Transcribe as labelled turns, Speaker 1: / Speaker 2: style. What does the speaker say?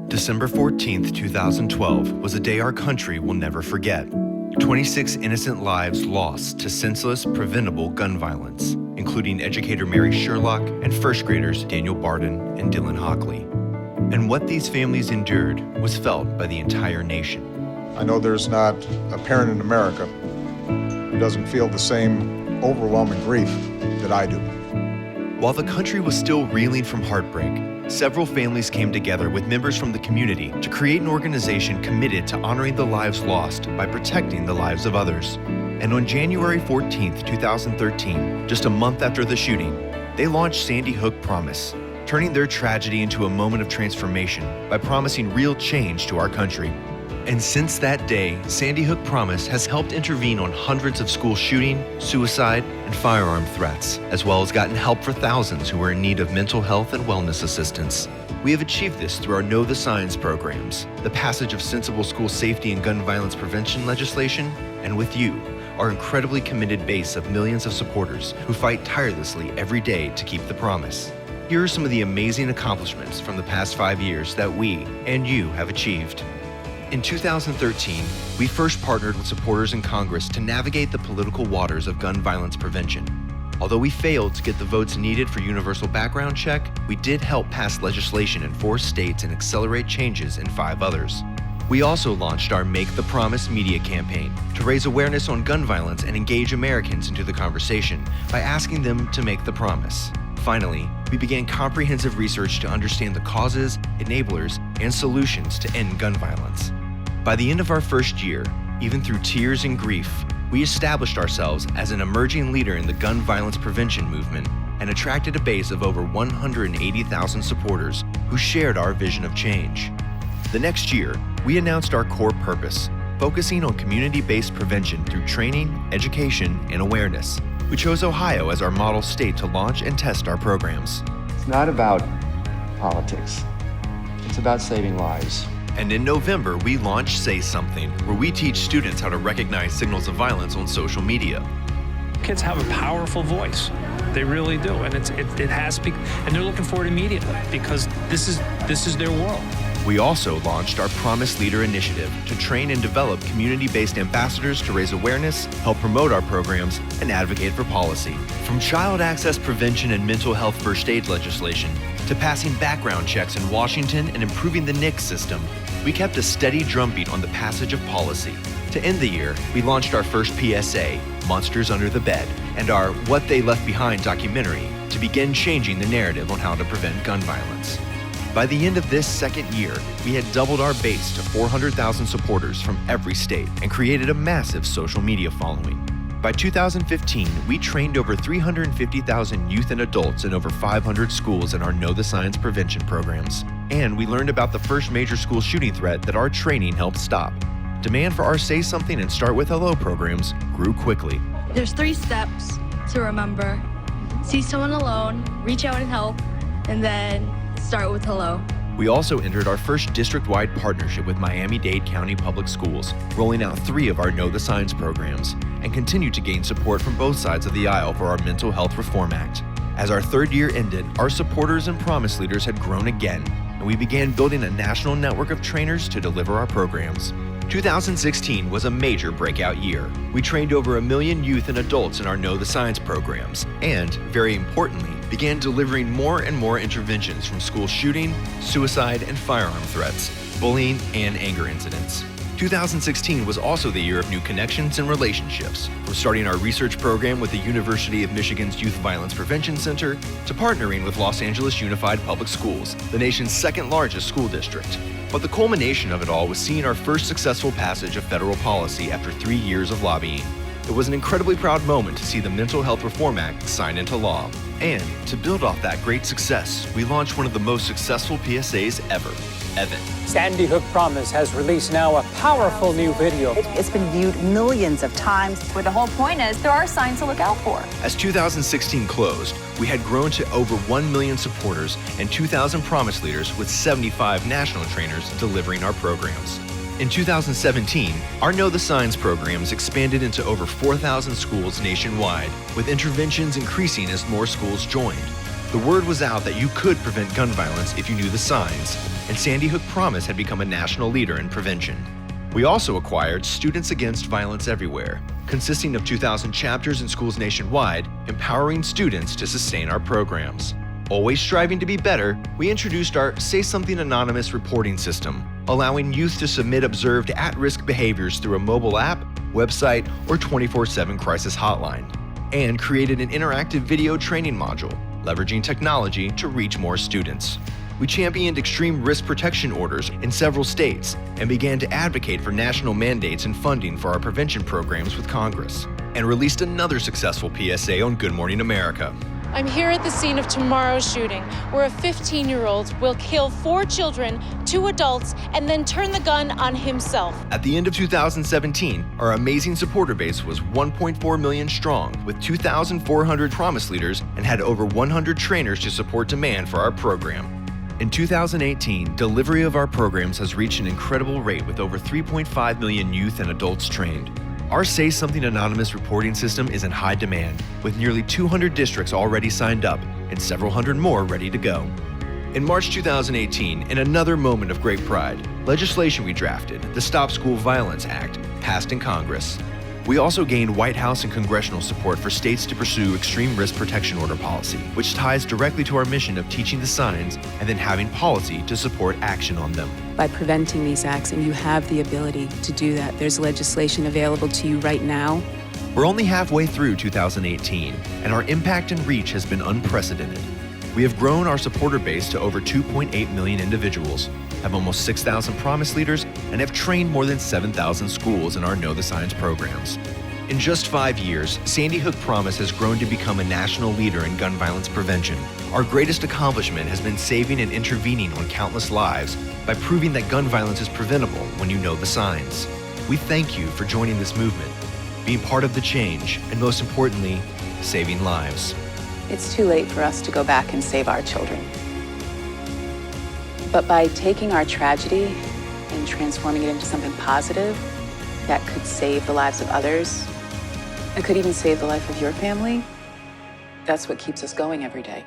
Speaker 1: December 14th, 2012 was a day our country will never forget. 26 innocent lives lost to senseless, preventable gun violence, including educator Mary Sherlock and first graders Daniel Barden and Dylan Hockley. And what these families endured was felt by the entire nation.
Speaker 2: I know there's not a parent in America who doesn't feel the same overwhelming grief that I do.
Speaker 1: While the country was still reeling from heartbreak, several families came together with members from the community to create an organization committed to honoring the lives lost by protecting the lives of others. And on January 14th, 2013, just a month after the shooting, they launched Sandy Hook Promise, turning their tragedy into a moment of transformation by promising real change to our country. And since that day, Sandy Hook Promise has helped intervene on hundreds of school shooting, suicide, and firearm threats, as well as gotten help for thousands who are in need of mental health and wellness assistance. We have achieved this through our Know the Signs programs, the passage of sensible school safety and gun violence prevention legislation, and with you, our incredibly committed base of millions of supporters who fight tirelessly every day to keep the promise. Here are some of the amazing accomplishments from the past 5 years that we and you have achieved. In 2013, we first partnered with supporters in Congress to navigate the political waters of gun violence prevention. Although we failed to get the votes needed for universal background check, we did help pass legislation in 4 states and accelerate changes in 5 others. We also launched our Make the Promise media campaign to raise awareness on gun violence and engage Americans into the conversation by asking them to make the promise. Finally, we began comprehensive research to understand the causes, enablers, and solutions to end gun violence. By the end of our first year, even through tears and grief, we established ourselves as an emerging leader in the gun violence prevention movement and attracted a base of over 180,000 supporters who shared our vision of change. The next year, we announced our core purpose, focusing on community-based prevention through training, education, and awareness. We chose Ohio as our model state to launch and test our programs.
Speaker 3: It's not about politics. It's about saving lives.
Speaker 1: And in November, we launched Say Something, where we teach students how to recognize signals of violence on social media.
Speaker 4: Kids have a powerful voice. They really do, and it has to be, and they're looking for it immediately because this is their world.
Speaker 1: We also launched our Promise Leader Initiative to train and develop community-based ambassadors to raise awareness, help promote our programs, and advocate for policy. From child access prevention and mental health first aid legislation to passing background checks in Washington and improving the NICS system, we kept a steady drumbeat on the passage of policy. To end the year, we launched our first PSA, Monsters Under the Bed, and our What They Left Behind documentary to begin changing the narrative on how to prevent gun violence. By the end of this second year, we had doubled our base to 400,000 supporters from every state and created a massive social media following. By 2015, we trained over 350,000 youth and adults in over 500 schools in our Know the Signs prevention programs. And we learned about the first major school shooting threat that our training helped stop. Demand for our Say Something and Start With Hello programs grew quickly.
Speaker 5: There's 3 steps to remember. See someone alone, reach out and help, and then start with hello.
Speaker 1: We also entered our first district-wide partnership with Miami-Dade County Public Schools, rolling out 3 of our Know the Signs programs, and continue to gain support from both sides of the aisle for our Mental Health Reform Act. As our 3rd year ended, our supporters and promise leaders had grown again, and we began building a national network of trainers to deliver our programs. 2016 was a major breakout year. We trained over 1 million youth and adults in our Know the Signs programs, and, very importantly, began delivering more and more interventions from school shooting, suicide, and firearm threats, bullying, and anger incidents. 2016 was also the year of new connections and relationships, from starting our research program with the University of Michigan's Youth Violence Prevention Center to partnering with Los Angeles Unified Public Schools, the nation's 2nd largest school district. But the culmination of it all was seeing our first successful passage of federal policy after 3 years of lobbying. It was an incredibly proud moment to see the Mental Health Reform Act signed into law. And to build off that great success, we launched one of the most successful PSAs ever, Evan.
Speaker 6: Sandy Hook Promise has released now a powerful new video.
Speaker 7: It's been viewed millions of times.
Speaker 8: Where the whole point is, there are signs to look out for.
Speaker 1: As 2016 closed, we had grown to over 1 million supporters and 2,000 promise leaders with 75 national trainers delivering our programs. In 2017, our Know the Signs programs expanded into over 4,000 schools nationwide, with interventions increasing as more schools joined. The word was out that you could prevent gun violence if you knew the signs, and Sandy Hook Promise had become a national leader in prevention. We also acquired Students Against Violence Everywhere, consisting of 2,000 chapters in schools nationwide, empowering students to sustain our programs. Always striving to be better, we introduced our Say Something Anonymous reporting system, allowing youth to submit observed at-risk behaviors through a mobile app, website, or 24/7 crisis hotline, and created an interactive video training module, leveraging technology to reach more students. We championed extreme risk protection orders in several states and began to advocate for national mandates and funding for our prevention programs with Congress, and released another successful PSA on Good Morning America.
Speaker 9: I'm here at the scene of tomorrow's shooting, where a 15-year-old will kill 4 children, 2 adults, and then turn the gun on himself.
Speaker 1: At the end of 2017, our amazing supporter base was 1.4 million strong, with 2,400 Promise leaders, and had over 100 trainers to support demand for our program. In 2018, delivery of our programs has reached an incredible rate with over 3.5 million youth and adults trained. Our Say Something Anonymous reporting system is in high demand, with nearly 200 districts already signed up and several hundred more ready to go. In March 2018, in another moment of great pride, legislation we drafted, the Stop School Violence Act, passed in Congress. We also gained White House and congressional support for states to pursue extreme risk protection order policy, which ties directly to our mission of teaching the signs and then having policy to support action on them.
Speaker 10: By preventing these acts, and you have the ability to do that. There's legislation available to you right now.
Speaker 1: We're only halfway through 2018, and our impact and reach has been unprecedented. We have grown our supporter base to over 2.8 million individuals, have almost 6,000 Promise leaders, and have trained more than 7,000 schools in our Know the Signs programs. In just 5 years, Sandy Hook Promise has grown to become a national leader in gun violence prevention. Our greatest accomplishment has been saving and intervening on countless lives by proving that gun violence is preventable when you know the signs. We thank you for joining this movement, being part of the change, and most importantly, saving lives.
Speaker 7: It's too late for us to go back and save our children. But by taking our tragedy and transforming it into something positive that could save the lives of others, and could even save the life of your family, that's what keeps us going every day.